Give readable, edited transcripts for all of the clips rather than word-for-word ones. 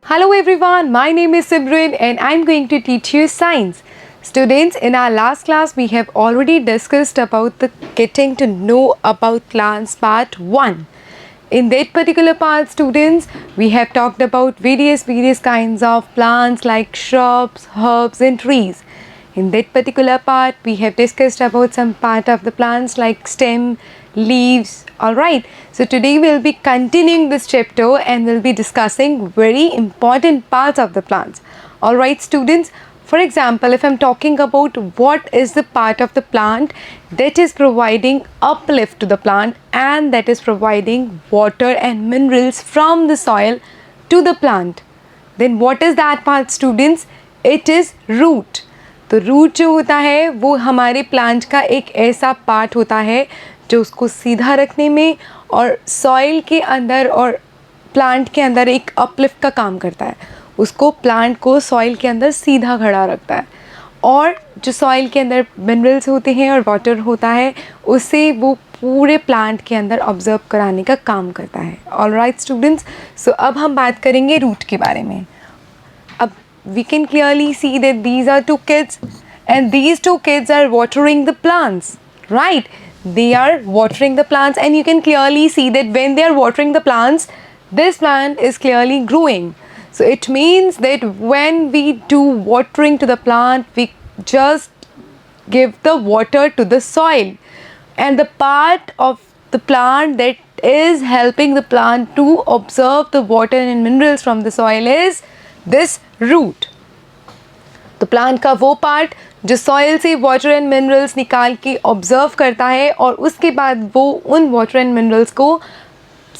Hello everyone, my name is Simran and I'm going to teach you science. Students, in our last class we have already discussed about the getting to know about plants part 1. In that particular part, students, we have talked about various kinds of plants like shrubs, herbs and trees. In that particular part, we have discussed about some part of the plants like stem, leaves. Alright, so today we'll be continuing this chapter and we'll be discussing very important parts of the plants. Alright, students, for example, if I'm talking about what is the part of the plant that is providing uplift to the plant and that is providing water and minerals from the soil to the plant, then what is that part, students? It is root. तो root जो होता है वो हमारे plant का एक ऐसा part होता है जो उसको सीधा रखने में और सॉइल के अंदर और प्लांट के अंदर एक अपलिफ्ट का काम करता है. उसको प्लांट को सॉइल के अंदर सीधा खड़ा रखता है और जो सॉइल के अंदर मिनरल्स होते हैं और वाटर होता है उसे वो पूरे प्लांट के अंदर ऑब्जर्व कराने का काम करता है. ऑलराइट स्टूडेंट्स, सो अब हम बात करेंगे रूट के बारे में. अब we can clearly see that these are two kids and these two kids are watering the plants, right? They are watering the plants and you can clearly see that when they are watering the plants, this plant is clearly growing. So it means that when we do watering to the plant, we just give the water to the soil, and the part of the plant that is helping the plant to absorb the water and minerals from the soil is this root. तो plant का वो part जो soil से water and minerals निकाल के observe करता है और उसके बाद वो उन वाटर एंड मिनरल्स को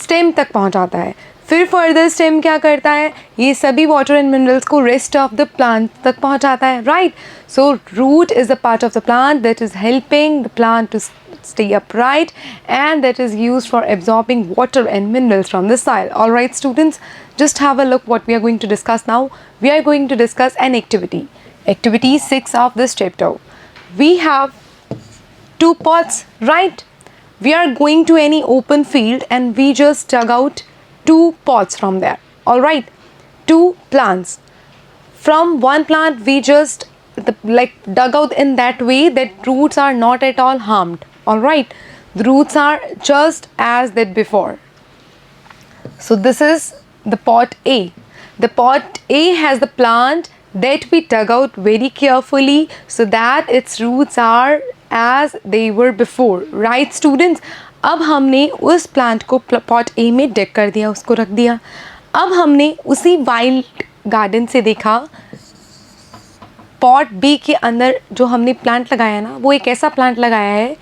स्टेम तक पहुंचाता है. फिर फर्दर स्टेम क्या करता है, ये सभी वाटर एंड मिनरल्स को रेस्ट ऑफ द प्लांट तक पहुंचाता है, right? So root is the part of the plant that is helping the plant to stay upright and that is used for absorbing water and minerals from the soil. Alright students, just have a look what we are going to discuss now. We are going to discuss an activity. Activity 6 of this chapter. We have 2 pots, right? We are going to any open field and we just dug out 2 pots from there. Alright, 2 plants. From one plant we just dug out in that way that roots are not at all harmed. Alright, the roots are just as that before. So this is the pot A. The pot A has the plant that we dug out very carefully so that its roots are as they were before. Right students? अब हमने उस plant को pot A में डिग कर दिया, उसको रख दिया. अब हमने उसी वाइल्ड गार्डन से देखा पॉट बी के अंदर जो हमने प्लांट लगाया ना, वो एक ऐसा प्लांट लगाया है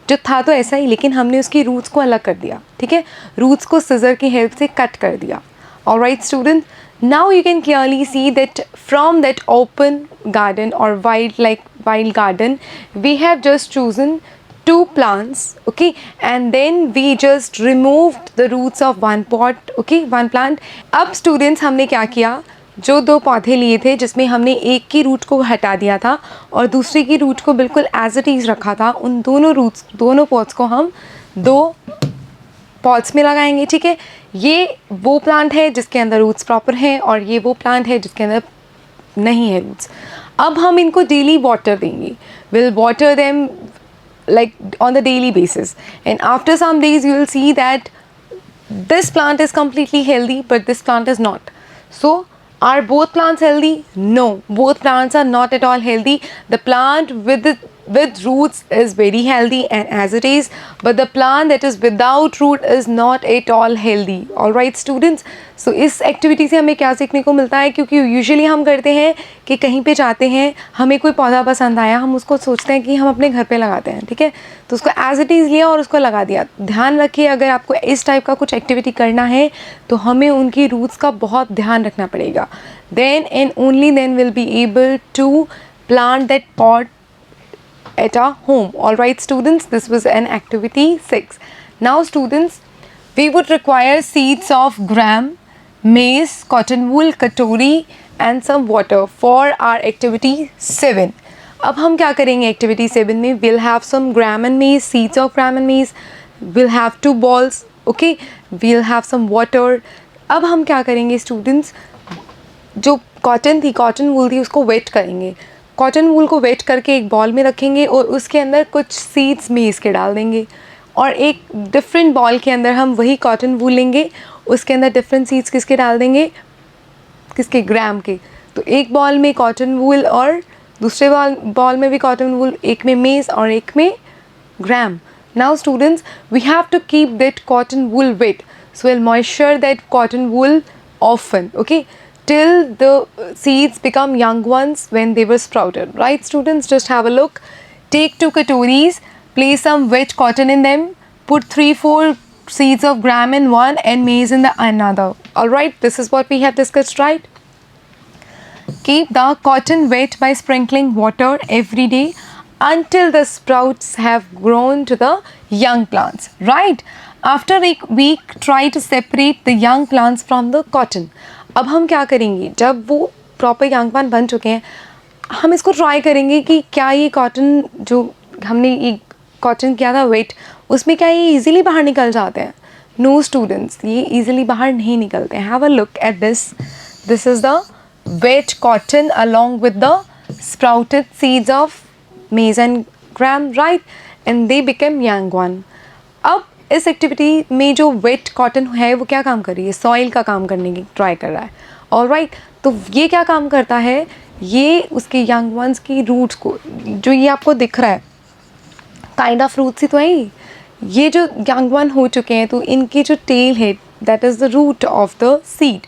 जो था तो ऐसा ही, लेकिन हमने उसकी रूट्स को अलग कर दिया. ठीक है, रूट्स को सिजर की हेल्प से कट कर दिया. Alright student, now you can clearly see that from that open garden और wild garden we have just chosen 2 plants, okay, and then we just removed the roots of one pot, okay, one plant. अब students हमने क्या किया, जो 2 पौधे लिए थे जिसमें हमने एक की रूट को हटा दिया था और दूसरे की रूट को बिल्कुल एज इट इज़ रखा था, उन दोनों पॉट्स को हम 2 पॉट्स में लगाएंगे. ठीक है, ये वो प्लांट है जिसके अंदर रूट्स प्रॉपर हैं और ये वो प्लांट है जिसके अंदर नहीं है रूट्स. अब हम इनको डेली वाटर देंगे. Will water them like on the daily basis, and after some days you will see that this plant is completely healthy but this plant is not. So are both plants healthy? No, both plants are not at all healthy. The plant with roots is very healthy and as it is, but the plant that is without root is not at all healthy. All right students, so इस activity से हमें क्या सीखने को मिलता है, क्योंकि usually हम करते हैं कि कहीं पे जाते हैं, हमें कोई पौधा पसंद आया, हम उसको सोचते हैं कि हम अपने घर पे लगाते हैं. ठीक है, तो उसको एज इट इज़ लिया और उसको लगा दिया. ध्यान रखिए, अगर आपको इस टाइप का कुछ एक्टिविटी करना है तो हमें उनकी रूट्स का बहुत ध्यान रखना पड़ेगा. Then and only then will be able to plant that pot at our home. Alright students, this was an activity 6. Now students, we would require seeds of gram, maize, cotton wool, katori and some water for our activity 7. अब हम क्या करेंगे activity 7 में, we'll have some gram and maize, seeds of gram and maize, we'll have 2 balls, okay, we'll have some water. अब हम क्या करेंगे students, जो कॉटन थी, कॉटन वूल थी, उसको वेट करेंगे। कॉटन वूल को वेट करके एक बॉल में रखेंगे और उसके अंदर कुछ सीड्स मेज़ के डाल देंगे, और एक डिफरेंट बॉल के अंदर हम वही कॉटन वूल लेंगे, उसके अंदर डिफरेंट सीड्स किसके डाल देंगे, किसके, ग्राम के। तो एक बॉल में कॉटन वूल और दूसरे बॉल में भी कॉटन वूल, एक में मेज़ और एक में gram. Now students, we have to keep that cotton wool wet. So we'll moisture that cotton wool often, okay, till the seeds become young ones when they were sprouted. Right students, just have a look. Take 2 katoris, place some wet cotton in them, put 3-4 seeds of gram in one and maize in the another. Alright, this is what we have discussed, right? Keep the cotton wet by sprinkling water every day until the sprouts have grown to the young plants. Right? After a week, try to separate the young plants from the cotton. अब हम क्या करेंगे, जब वो proper young plant बन चुके हैं, हम इसको ट्राई करेंगे कि क्या ये कॉटन, जो हमने ये कॉटन किया था वेट, उसमें क्या ये इजीली बाहर निकल जाते हैं? नो स्टूडेंट्स, ये इजीली बाहर नहीं निकलते हैं. Have a look at this. This is the wet cotton along with the sprouted seeds of maize and gram, right? And they became young one. अब इस एक्टिविटी में जो वेट कॉटन है वो क्या काम कर रही है? सॉइल का काम करने की ट्राई कर रहा है. ऑलराइट, तो ये क्या काम करता है? ये उसके यंग वंस की रूट्स को, जो ये आपको दिख रहा है काइंड ऑफ रूट्स ही तो है ये जो यंग वन हो चुके हैं, तो इनकी जो टेल है, that is the root of the seed.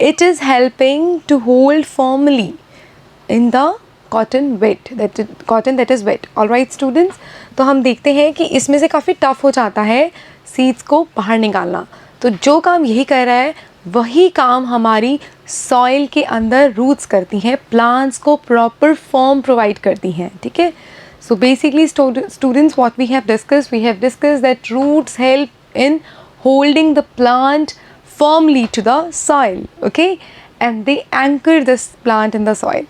It is helping to hold firmly in the cotton that is wet. All right students, तो हम देखते हैं कि इसमें से काफ़ी टफ हो जाता है सीड्स को बाहर निकालना. तो जो काम यही कर रहा है, वही काम हमारी सॉइल के अंदर रूट्स करती हैं, प्लांट्स को प्रॉपर फॉर्म प्रोवाइड करती हैं. ठीक है. So basically students, what we have discussed that roots help in holding the plant firmly to the soil, okay, and they anchor this plant in the soil.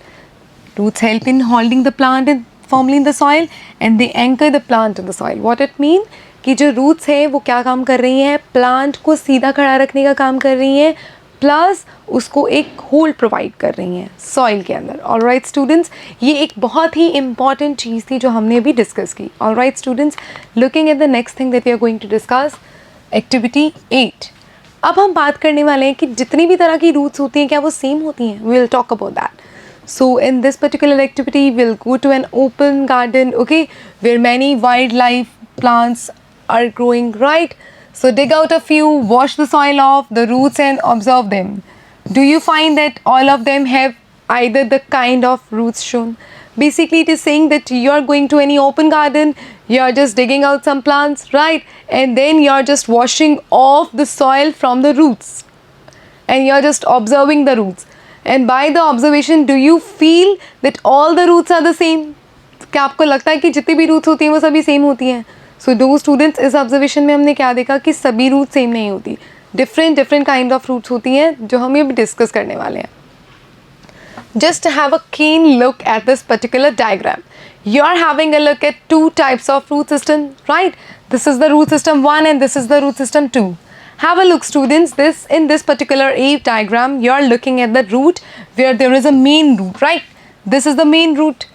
Roots help in holding the plant firmly in the soil and they anchor the plant in the soil. What it mean? कि जो roots है वो क्या काम कर रही हैं? Plant को सीधा खड़ा रखने का काम कर रही हैं, प्लस उसको एक होल्ड प्रोवाइड कर रही हैं सॉइल के अंदर. ऑलराइट स्टूडेंट्स, ये एक बहुत ही इंपॉर्टेंट चीज़ थी जो हमने अभी डिस्कस की. Alright students, looking at the next thing that we are going to discuss, activity 8. अब हम बात करने वाले हैं कि जितनी भी तरह की रूट्स होती हैं क्या वो सेम होती हैं? We will talk about that. So in this particular activity, we'll go to an open garden, okay, where many wildlife plants are growing, right? So dig out a few, wash the soil off the roots and observe them. Do you find that all of them have either the kind of roots shown? Basically it is saying that you are going to any open garden, you are just digging out some plants, right? And then you are just washing off the soil from the roots and you are just observing the roots. And by the observation, do you feel that all the roots are the same? क्या आपको लगता है कि जितनी भी roots होती हैं वो सभी सेम होती हैं? सो डू स्टूडेंट्स, इस ऑब्जर्वेशन में हमने क्या देखा कि सभी रूट सेम नहीं होती, डिफरेंट काइंड ऑफ रूट्स होती हैं, जो हम अभी डिस्कस करने वाले हैं. Just have a keen look at this particular diagram. You are having a look at 2 types of root system, right? This is the root system 1 and this is the root system 2. Have a look students, in this particular A diagram, you are looking at the root where there is a main root, right? This is the main root.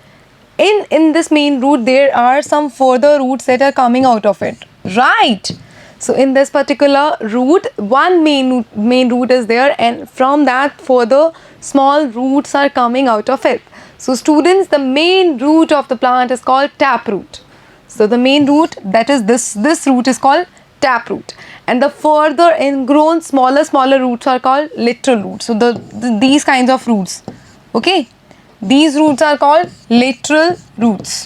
In this main root, there are some further roots that are coming out of it, right? So in this particular root, one main root is there, and from that further small roots are coming out of it. So students, the main root of the plant is called taproot. So the main root, that is this root is called taproot, and the further ingrown smaller roots are called lateral roots. So these kinds of roots, okay, these roots are called lateral roots.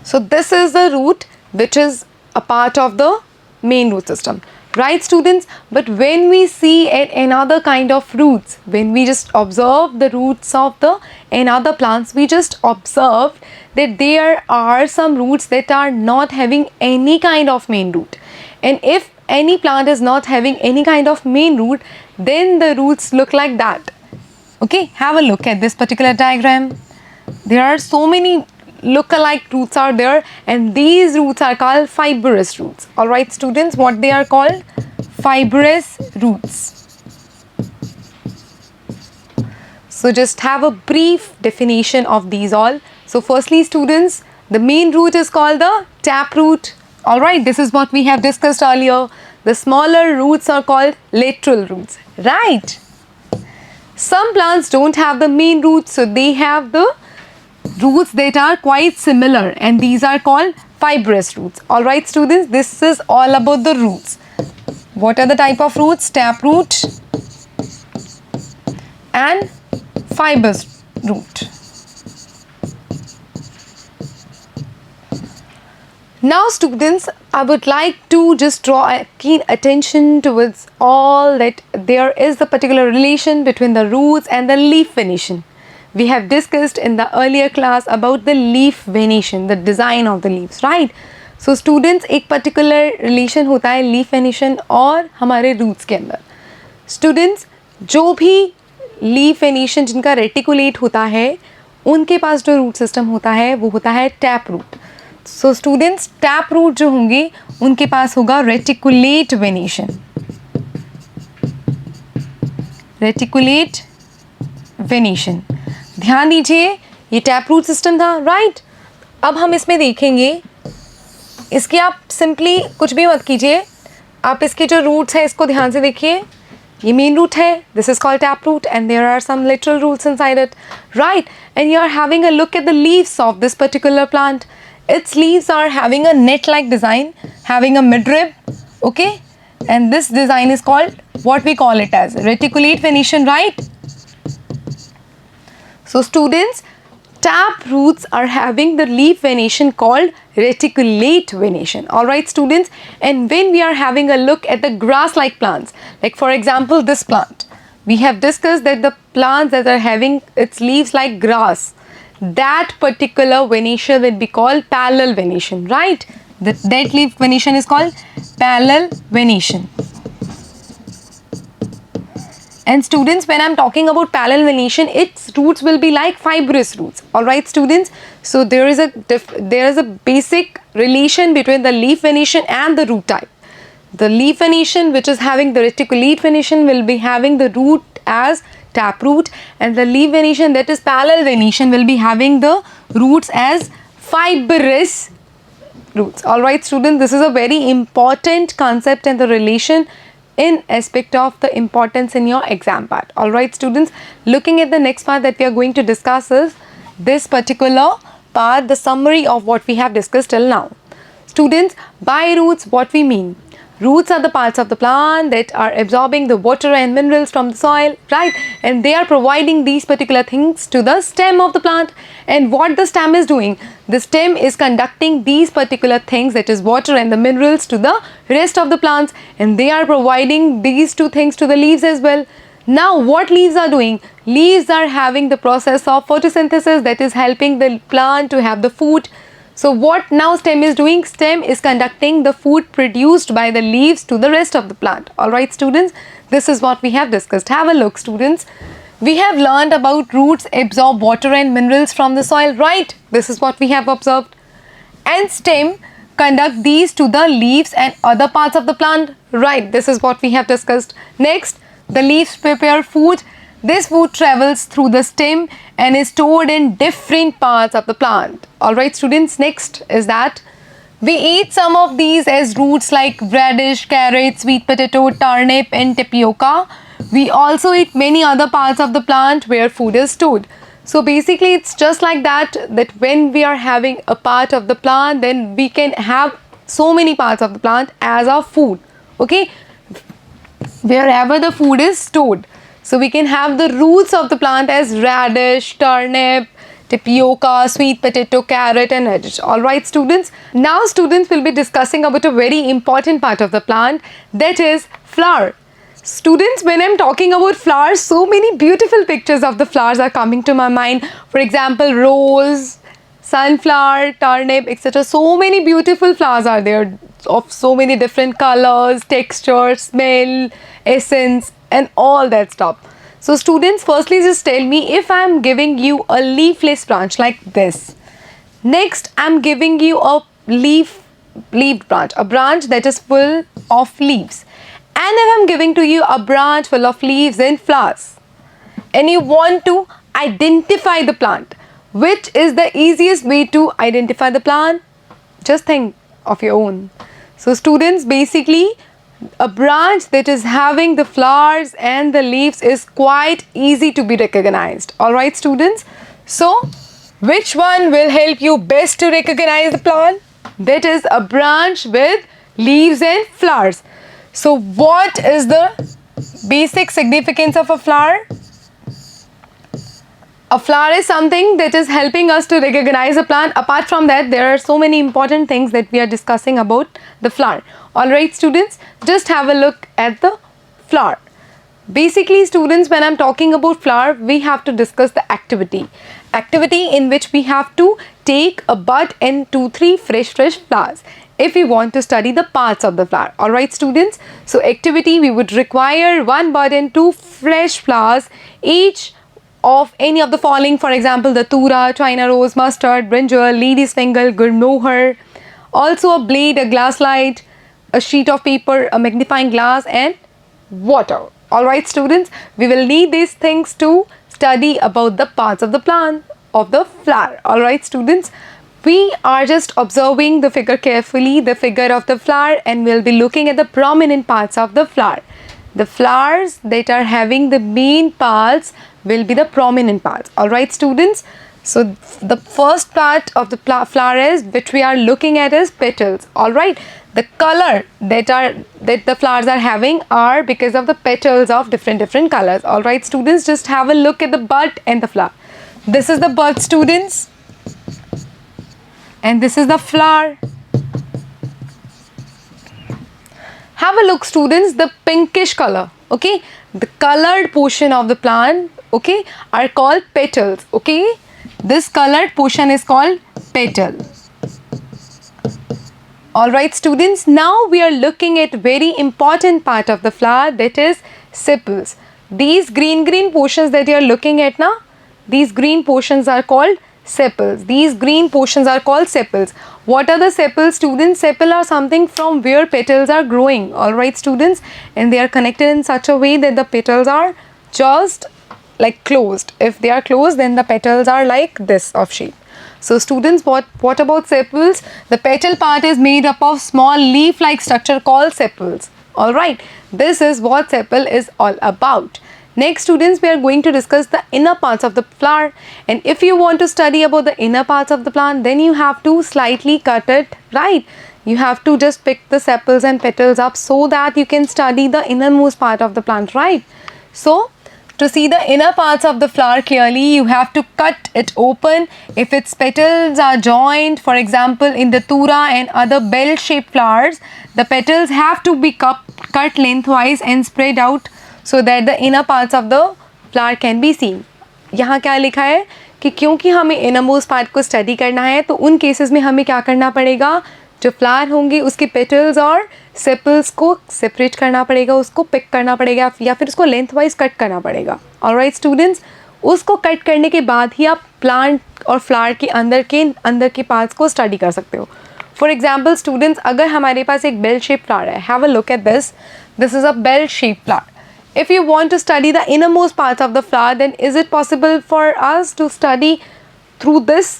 So this is the root which is a part of the main root system, right students? But when we see another kind of roots, when we just observe the roots of the another plants, we just observe that there are some roots that are not having any kind of main root. And if any plant is not having any kind of main root, then the roots look like that. Okay, have a look at this particular diagram. There are so many look-alike roots are there, and these roots are called fibrous roots. Alright students, what they are called? Fibrous roots. So just have a brief definition of these all. So firstly, students, the main root is called the taproot. Alright, this is what we have discussed earlier. The smaller roots are called lateral roots. Right. Some plants don't have the main roots, so they have the roots that are quite similar, and these are called fibrous roots. Alright students, this is all about the roots. What are the type of roots? Taproot and fibrous root. Now students, I would like to just draw a keen attention towards all that there is a particular relation between the roots and the leaf venation. We have discussed in the earlier class about the leaf venation, the design of the leaves, right? So students, एक particular relation होता है leaf venation और हमारे roots के अंदर. Students, जो भी leaf venation जिनका reticulate होता है, उनके पास जो root system होता है वो होता है taproot. So students, taproot जो होंगे उनके पास होगा reticulate venation. Reticulate venation. ध्यान दीजिए, ये टैपरूट सिस्टम था, राइट? अब हम इसमें देखेंगे, इसकी आप सिंपली कुछ भी मत कीजिए, आप इसके जो रूट्स हैं इसको ध्यान से देखिए. ये मेन रूट है, this is called taproot, and there are some lateral roots inside it, right? And you are having a look at the leaves of this particular plant. Its leaves are having a net-like design, having a midrib, okay? And this design is called, what we call it as reticulate venation, right? So students, tap roots are having the leaf venation called reticulate venation. Alright students, and when we are having a look at the grass-like plants, like for example this plant, we have discussed that the plants that are having its leaves like grass, that particular venation will be called parallel venation, right? That leaf venation is called parallel venation. And students, when I'm talking about parallel venation, its roots will be like fibrous roots. Alright students, so there is a basic relation between the leaf venation and the root type. The leaf venation which is having the reticulate venation will be having the root as taproot, and the leaf venation that is parallel venation will be having the roots as fibrous roots. Alright students, this is a very important concept and the relation in aspect of the importance in your exam part. Alright students, looking at the next part that we are going to discuss is this particular part, the summary of what we have discussed till now. Students, by roots what we mean? Roots are the parts of the plant that are absorbing the water and minerals from the soil, right? And they are providing these particular things to the stem of the plant. And what the stem is doing? The stem is conducting these particular things, that is water and the minerals, to the rest of the plants. And they are providing these two things to the leaves as well. Now what leaves are doing? Leaves are having the process of photosynthesis that is helping the plant to have the food. So what now stem is doing? Stem is conducting the food produced by the leaves to the rest of the plant. Alright students, this is what we have discussed. Have a look students. We have learned about roots absorb water and minerals from the soil, right? This is what we have observed. And stem conduct these to the leaves and other parts of the plant, right? This is what we have discussed. Next, the leaves prepare food. This food travels through the stem and is stored in different parts of the plant. Alright students, next is that we eat some of these as roots like radish, carrot, sweet potato, turnip and tapioca. We also eat many other parts of the plant where food is stored. So basically it's just like that when we are having a part of the plant, then we can have so many parts of the plant as our food, okay, wherever the food is stored. So we can have the roots of the plant as radish, turnip, tapioca, sweet potato, carrot and radish. Alright students, now students will be discussing about a very important part of the plant, that is flower. Students, when I'm talking about flowers, so many beautiful pictures of the flowers are coming to my mind. For example, rose, sunflower, turnip, etc. So many beautiful flowers are there of so many different colors, texture, smell, essence and all that stuff. So students, firstly just tell me, if I am giving you a leafless branch like this, next I am giving you a leafed branch, a branch that is full of leaves, and if I am giving to you a branch full of leaves and flowers, and you want to identify the plant. Which is the easiest way to identify the plant? Just think of your own. So students, basically a branch that is having the flowers and the leaves is quite easy to be recognized. Alright students, so which one will help you best to recognize the plant? That is a branch with leaves and flowers. So what is the basic significance of a flower? A flower is something that is helping us to recognize a plant. Apart from that, there are so many important things that we are discussing about the flower. Alright students, just have a look at the flower. Basically students, when I'm talking about flower, we have to discuss the activity. Activity in which we have to take a bud and 2-3 fresh flowers if we want to study the parts of the flower. Alright students, so activity, we would require 1 bud and 2 fresh flowers, each of any of the following. For example, the tura, china rose, mustard, brinjal, lady's finger, gulmohar. Also a blade, a glass light, a sheet of paper, a magnifying glass, and water. Alright students, we will need these things to study about the parts of the plant of the flower. Alright students, we are just observing the figure carefully, the figure of the flower, and we'll be looking at the prominent parts of the flower. The flowers that are having the main parts will be the prominent parts. Alright students, so the first part of the flower is, which we are looking at, is petals. Alright, the color that the flowers are having are because of the petals of different colors. Alright students, just have a look at the bud and the flower. This is the bud students, and this is the flower. Have a look students, the pinkish color, okay, the colored portion of the plant, okay, are called petals. Okay, this colored portion is called petal. Alright students, now we are looking at very important part of the flower, that is sepals. These green portions that you are looking at now, these green portions are called sepals. These green portions are called sepals. What are the sepals students? Sepal are something from where petals are growing. Alright students, and they are connected in such a way that the petals are just like closed. If they are closed, then the petals are like this of shape. So students, what about sepals? The petal part is made up of small leaf like structure called sepals. Alright, this is what sepal is all about. Next students, we are going to discuss the inner parts of the flower, and if you want to study about the inner parts of the plant, then you have to slightly cut it, right? You have to just pick the sepals and petals up so that you can study the innermost part of the plant, right? So to see the inner parts of the flower clearly, you have to cut it open. If its petals are joined, for example in the tura and other bell-shaped flowers, the petals have to be cut lengthwise and spread out so that the inner parts of the flower can be seen. यहाँ क्या लिखा है कि क्योंकि हमें innermost part को study करना है, तो उन केसेस में हमें क्या करना पड़ेगा, जो फ्लावर होंगे उसके पेटल्स और सेपल्स को सेपरेट करना पड़ेगा, उसको पिक करना पड़ेगा या फिर उसको लेंथ वाइज कट करना पड़ेगा. ऑलराइट स्टूडेंट्स, उसको कट करने के बाद ही आप प्लांट और फ्लावर के अंदर के पार्ट्स को स्टडी कर सकते हो. फॉर एग्जाम्पल स्टूडेंट्स, अगर हमारे पास एक बेल शेप फ्लावर है, have a look at this is a bell shape flower. If you want to study the innermost parts of the flower, then is it possible for us to study through this?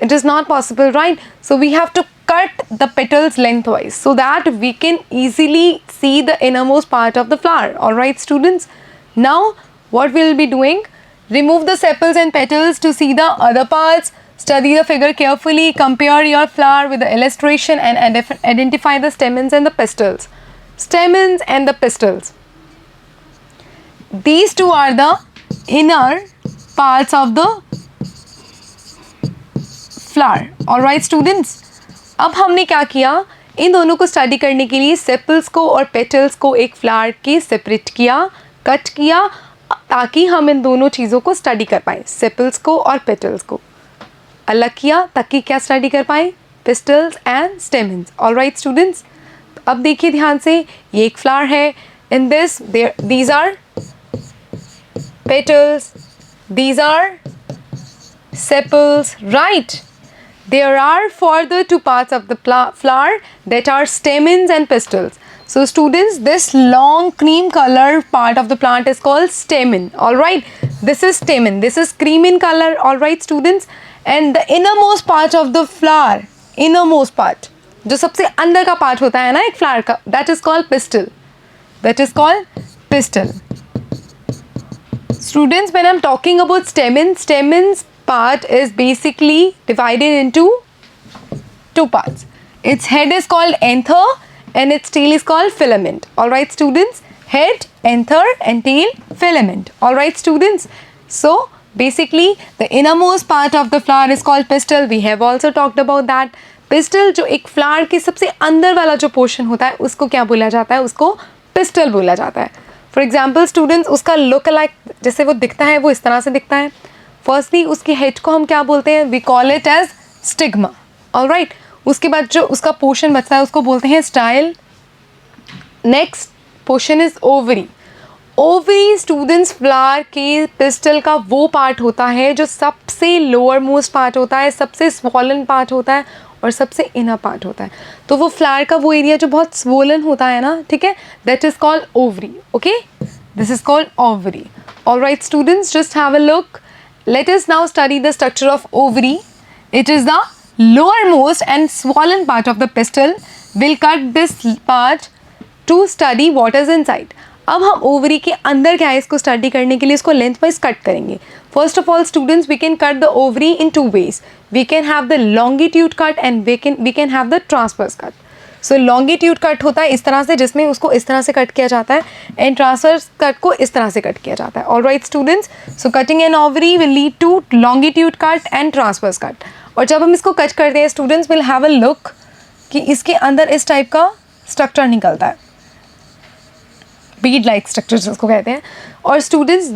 It is not possible, right? So we have to cut the petals lengthwise so that we can easily see the innermost part of the flower. Alright students, now what we will be doing, remove the sepals and petals to see the other parts. Study the figure carefully, compare your flower with the illustration and identify the stamens and the pistils. Stamens and the pistils. These two are the inner parts of the flower. Alright students, अब हमने क्या किया, इन दोनों को study करने के लिए sepals को और पेटल्स को एक फ्लावर के सेपरेट किया, कट किया, ताकि हम इन दोनों चीज़ों को स्टडी कर पाएँ. सेपल्स को और पेटल्स को अलग किया ताकि क्या स्टडी कर पाएँ, pistols and stamens. Alright students, अब देखिए ध्यान से, ये एक फ्लावर है. In this these are petals, these are sepals, right? There are further two parts of the flower that are stamens and pistils. So students, this long cream color part of the plant is called stamen. Alright, This is stamen. This is cream in color. All right, students. And the innermost part of the flower, innermost part, जो सबसे अंदर का part होता है ना एक flower का, that is called pistil. That is called pistil. Students, when I'm talking about stamen's part is basically divided into two parts. Its head is called anther and its tail is called filament. All right, students. Head, anther and tail, filament. All right, students. So basically the innermost part of the flower is called pistil. We have also talked about that. Pistil जो एक flower के सबसे अंदर वाला जो portion होता है उसको क्या बोला जाता है? उसको पिस्टल बोला जाता है. फॉर एग्जाम्पल स्टूडेंट्स, उसका लुक लाइक जैसे वो दिखता है वो इस तरह से दिखता है. फर्स्टली उसकी हेड को हम क्या बोलते हैं? We call it as stigma. Alright. उसके बाद जो उसका पोर्शन बचता है उसको बोलते हैं style. Next portion is ovary. Ovary students flower के पिस्टल का वो पार्ट होता है जो सबसे लोअर मोस्ट पार्ट होता है, सबसे स्वॉलन पार्ट होता है और सबसे इनर पार्ट होता है. तो वो फ्लावर का वो एरिया जो बहुत स्वोलन होता है ना, ठीक है, that is called ovary. Okay, this is called ovary. Alright students, just have a look. Let us now study the structure of ovary. It is the lowermost and swollen part of the pistil. We'll cut this part to study what is inside. अब हम ovary के अंदर क्या है इसको study करने के लिए इसको लेंथ वाइज कट करेंगे. First of all students, we can cut the ovary in two ways. We can have the longitude cut and we can have the transverse cut. So longitude cut होता है इस तरह से, जिसमें उसको इस तरह से कट किया जाता है, एंड ट्रांसवर्स कट को इस तरह से कट किया जाता है. Alright students, so cutting an ovary will lead to longitude cut and transverse cut. और जब हम इसको कट करते हैं students, will have a look कि इसके अंदर इस टाइप का स्ट्रक्चर निकलता है, बीड लाइक स्ट्रक्चर जिसको कहते हैं. और स्टूडेंट्स,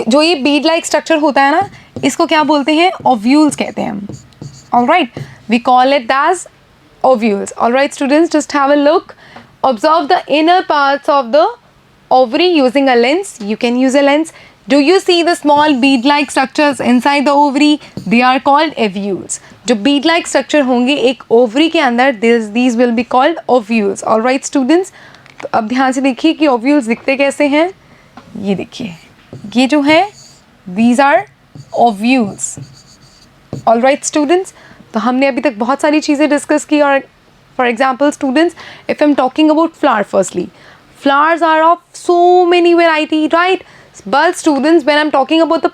जो ये बीड लाइक स्ट्रक्चर होता है ना, इसको क्या बोलते हैं? ओव्यूल्स कहते हैं हम. Alright, we call it as ovules. Alright students, just have a look. Observe the inner parts of the ovary using a lens. You can use a lens. Do you see the small bead-like structures inside the ovary? They are called ovules. जो bead-like structure होंगे एक ovary के अंदर, these will be called ovules. Alright students, तो अब ध्यान से देखिए कि ovules दिखते कैसे हैं. ये देखिए, ये जो है these are ovules. Alright students, तो हमने अभी तक बहुत सारी चीज़ें डिस्कस की. और for example students, if I am talking about flower, firstly flowers are of so many variety, right? But students, when I'm talking about the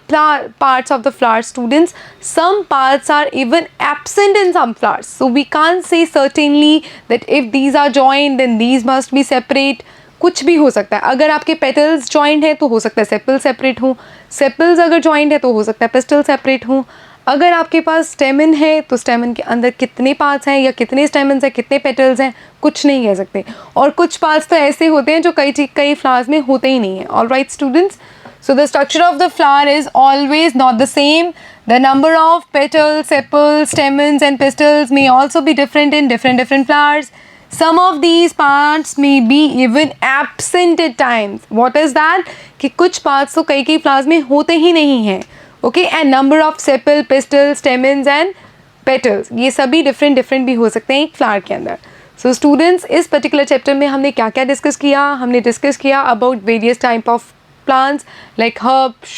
parts of the flower, students, some parts are even absent in some flowers. So we can't say certainly that if these are joined, then these must be separate. कुछ भी हो सकता है. अगर आपके petals joint है तो हो सकता है सेपल सेपरेट हो. सेपल्स अगर जॉइंट है तो हो सकता है पिस्टल सेपरेट हो. अगर आपके पास स्टेमन है तो स्टेमन के अंदर कितने पार्ट्स हैं या कितने स्टेमन्स हैं, कितने पेटल्स हैं, कुछ नहीं कह सकते. और कुछ पार्ट्स तो ऐसे होते हैं जो कई फ्लावर्स में होते ही नहीं हैं. Alright students, so the structure of the flower is always not the same. The number of petals, sepals, stamens and pistils may also be different in different flowers. Some of these parts may be even absent at times. What is that? कि कुछ parts तो कई flowers में होते ही नहीं हैं. Okay, and number of sepal, pistil, stamens and petals, ये सभी different भी हो सकते हैं एक flower के अंदर. So students, इस particular chapter में हमने क्या क्या डिस्कस किया? हमने डिस्कस किया about various type of plants like herbs,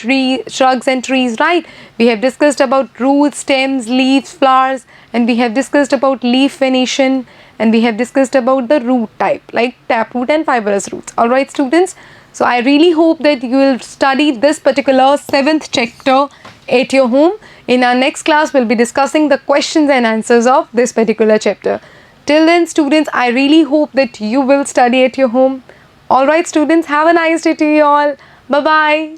shrubs and trees, right? We have discussed about roots, stems, leaves, flowers, and we have discussed about leaf venation, and we have discussed about the root type like taproot and fibrous roots. Alright students, so I really hope that you will study this particular 7th chapter at your home. In our next class, we'll be discussing the questions and answers of this particular chapter. Till then students, I really hope that you will study at your home. Alright students, have a nice day to you all. Bye bye.